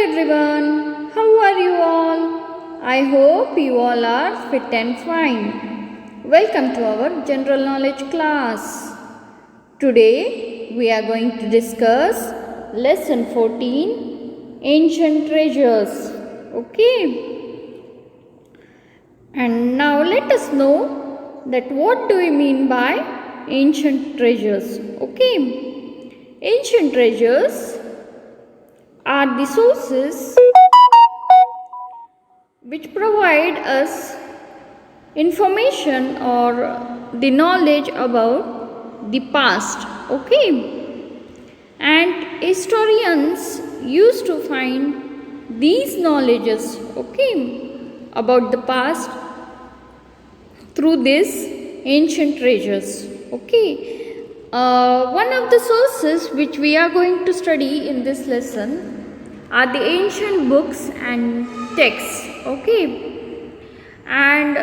everyone, how are you all? I hope you all are fit and fine. Welcome to our general knowledge class. Today we are going to discuss lesson 14, ancient treasures. Okay? And now let us know that what do we mean by ancient treasures. Okay? Ancient treasures are the sources which provide us information or the knowledge about the past. Okay, and historians used to find these knowledges, okay, about the past through these ancient treasures. Okay, one of the sources which we are going to study in this lesson are the ancient books and texts. Okay, and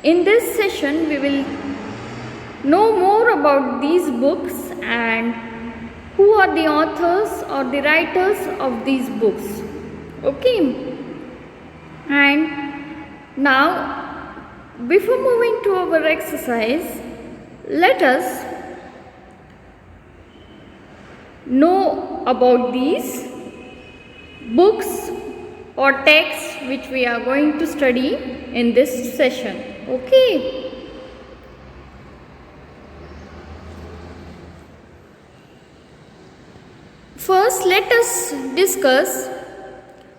in this session we will know more about these books and who are the authors or the writers of these books. Okay, and now before moving to our exercise, let us know about these books or texts which we are going to study in this session. Okay. First, let us discuss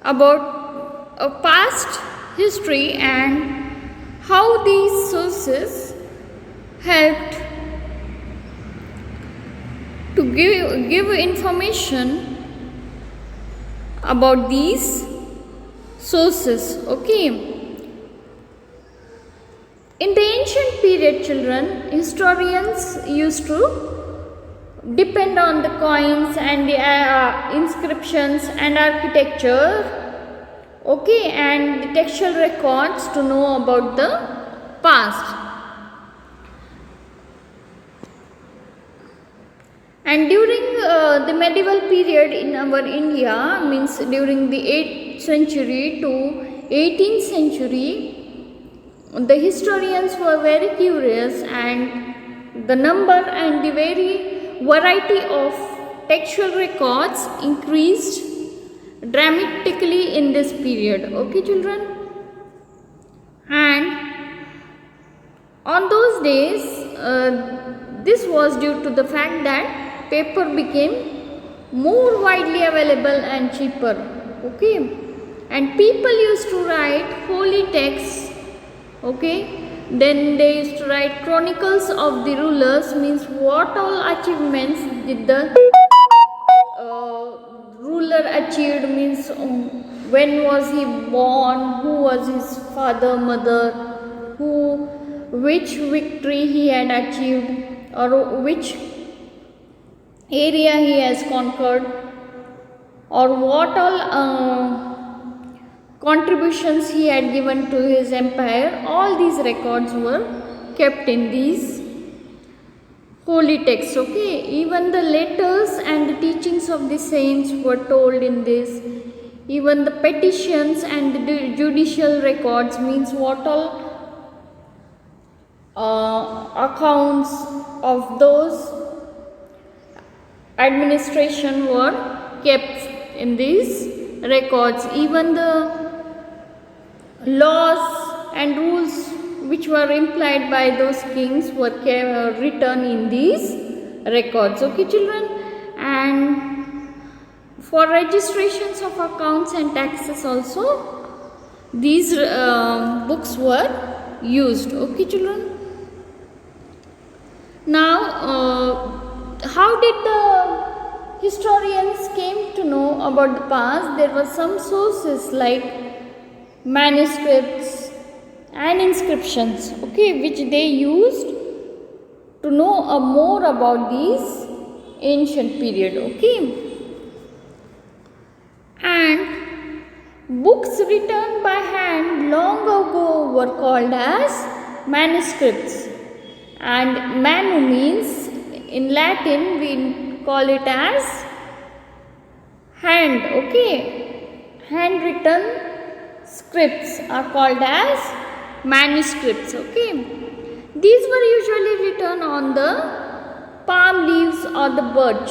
about a past history and how these sources helped to give information about these sources. Okay, in the ancient period, children, historians used to depend on the coins and the inscriptions and architecture, okay, and the textual records to know about the past. And during the medieval period in our India, means during the 8th century to 18th century, the historians were very curious, and the number and the variety of textual records increased dramatically in this period. Okay, children? And on those days, this was due to the fact that paper became more widely available and cheaper. Okay, and people used to write holy texts. Okay, then they used to write chronicles of the rulers, means what all achievements did the ruler achieved, means when was he born, who was his father, mother, which victory he had achieved, or which area he has conquered, or what all contributions he had given to his empire. All these records were kept in these holy texts. Okay, even the letters and the teachings of the saints were told in this. Even the petitions and the judicial records, means what all accounts of those administration were kept in these records. Even the laws and rules which were implied by those kings were written in these records. Okay, children? And for registrations of accounts and taxes also, these books were used. Okay, children? Now, how did the historians came to know about the past? There were some sources like manuscripts and inscriptions, okay, which they used to know more about these ancient period. Okay, and books written by hand long ago were called as manuscripts, and manu means in Latin we call it as hand handwritten scripts are called as manuscripts. These were usually written on the palm leaves or the birch.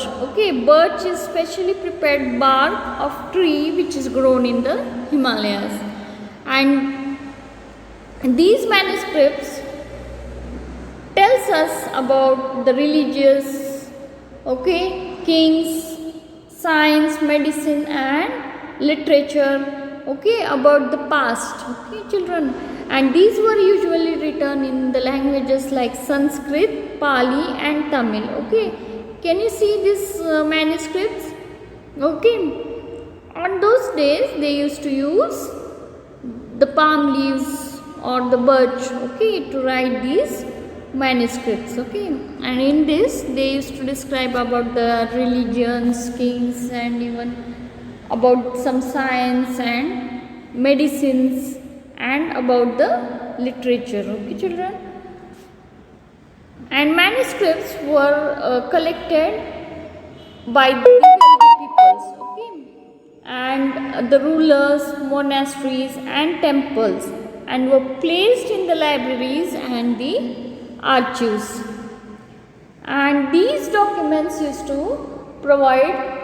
Birch is specially prepared bark of tree which is grown in the Himalayas, and these manuscripts tells us about the religious, kings, science, medicine and literature, about the past, children. And these were usually written in the languages like Sanskrit, Pali and Tamil. Can you see these manuscripts? On those days they used to use the palm leaves or the birch, to write these manuscripts. And in this they used to describe about the religions, kings and even about some science and medicines and about the literature. Children, and manuscripts were collected by the peoples, and the rulers, monasteries and temples, and were placed in the libraries and the archives. And these documents used to provide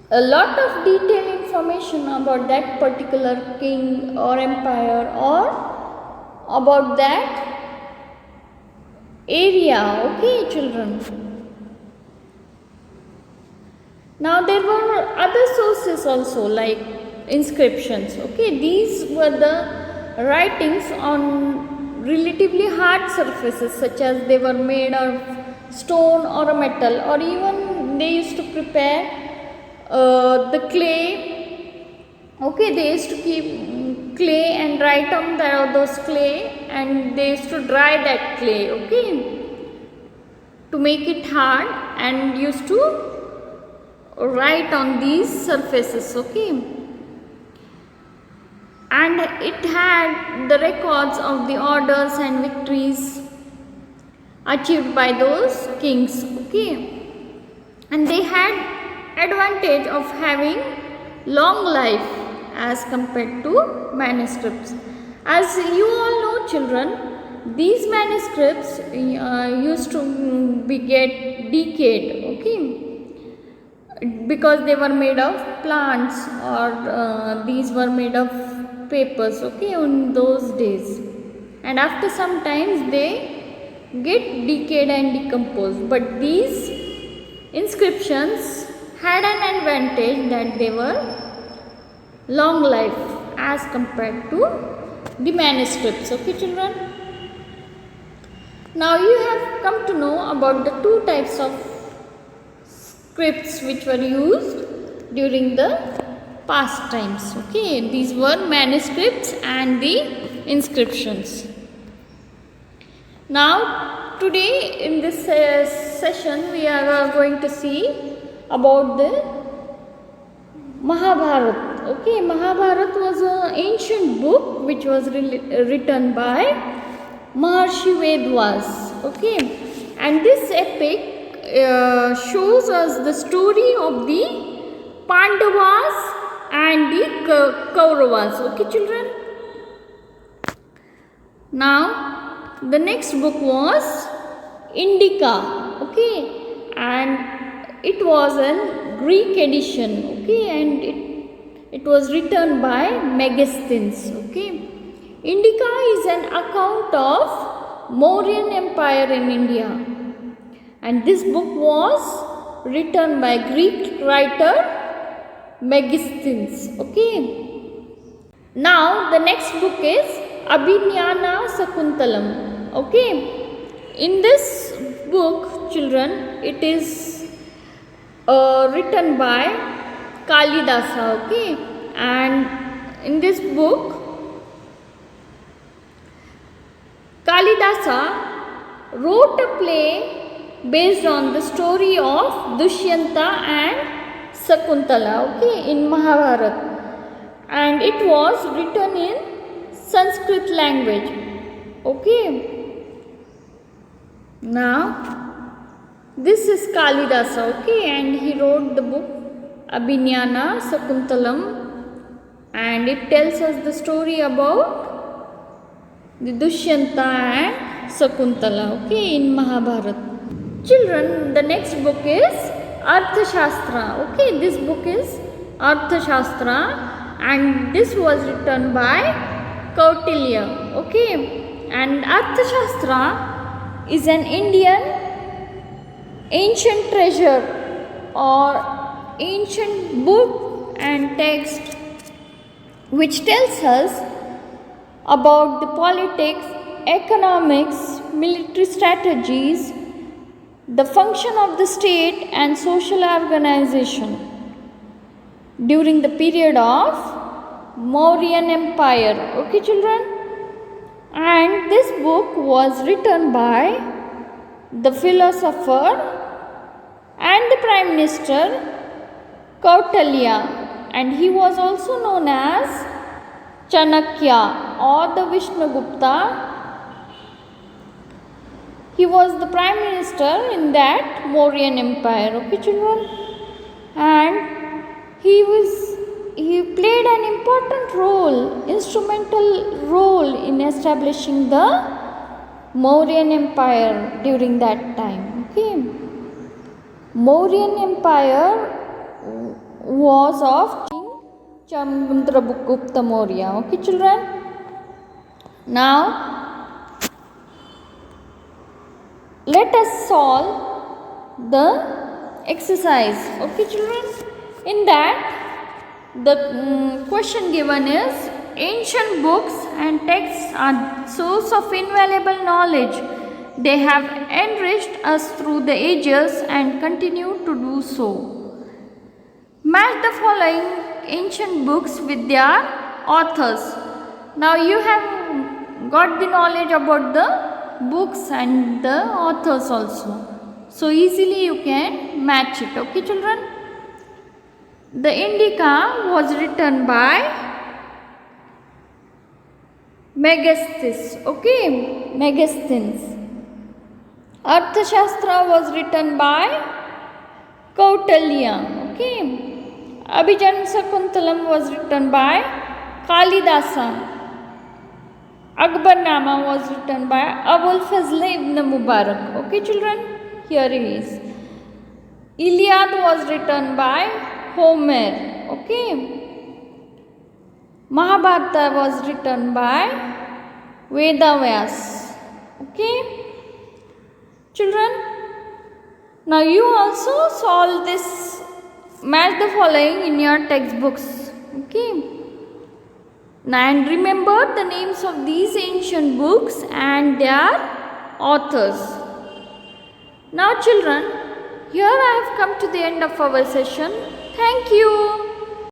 a lot of detailed information about that particular king or empire or about that area. Children, now there were other sources also like inscriptions. These were the writings on relatively hard surfaces, such as they were made of stone or a metal, or even they used to prepare the clay. They used to keep clay and write on those clay, and they used to dry that clay, to make it hard, and used to write on these surfaces. And it had the records of the orders and victories achieved by those kings. And they had advantage of having long life as compared to manuscripts. As you all know, children, these manuscripts used to get decayed, because they were made of plants, or these were made of papers, in those days, and after some times they get decayed and decomposed. But these inscriptions had an advantage that they were long life as compared to the manuscripts. Children, now you have come to know about the two types of scripts which were used during the past times. These were manuscripts and the inscriptions. Now today in this session we are going to see about the Mahabharata. Mahabharata was an ancient book which was written by Maharshi Vedwas. And this epic shows us the story of the Pandavas and the Kauravas. Children, now the next book was Indica. And it was a Greek edition. And it was written by Megasthenes. Indica is an account of Mauryan Empire in India, and this book was written by Greek writer Megasthenes. Now the next book is Abhinayana Shakuntalam. In this book, children, it is written by Kalidasa. And in this book Kalidasa wrote a play based on the story of Dushyanta and Shakuntala, in Mahabharata, and it was written in Sanskrit language. Now this is Kalidasa, and he wrote the book Abhinyana Sakuntalam, and it tells us the story about the Dushyanta and Sakuntala, okay, in Mahabharata. Children, the next book is Arthashastra. Okay, this book is Arthashastra, and this was written by Kautilya. Okay, and Arthashastra is an Indian ancient treasure or ancient book and text which tells us about the politics, economics, military strategies, the function of the state and social organization during the period of Mauryan Empire. Okay, children? And this book was written by the philosopher and the Prime Minister Kautilya, and he was also known as Chanakya or the Vishnugupta. He was the Prime Minister in that Mauryan Empire. Okay, children? And he played an important role, instrumental role in establishing the Mauryan Empire during that time. Okay. Mauryan Empire was of King Chandragupta Maurya. Okay, children? Now, let us solve the exercise. Okay, children? In that, the question given is, ancient books and texts are source of invaluable knowledge. They have enriched us through the ages and continue to do so. Match the following ancient books with their authors. Now you have got the knowledge about the books and the authors also. So easily you can match it. Okay, children? The Indica was written by Megasthenes. Okay, Megasthenes. Arthashastra was written by Kautilya. Okay. Abhijan Sakuntalam was written by Kalidasa. Akbarnama was written by Abul Fazl ibn Mubarak. Okay, children? Here it is. Iliad was written by Homer. Okay. Mahabharata was written by Vedavyas. Okay. Children, now you also solve this, match the following in your textbooks. Okay. Now, and remember the names of these ancient books and their authors. Now children, here I have come to the end of our session. Thank you.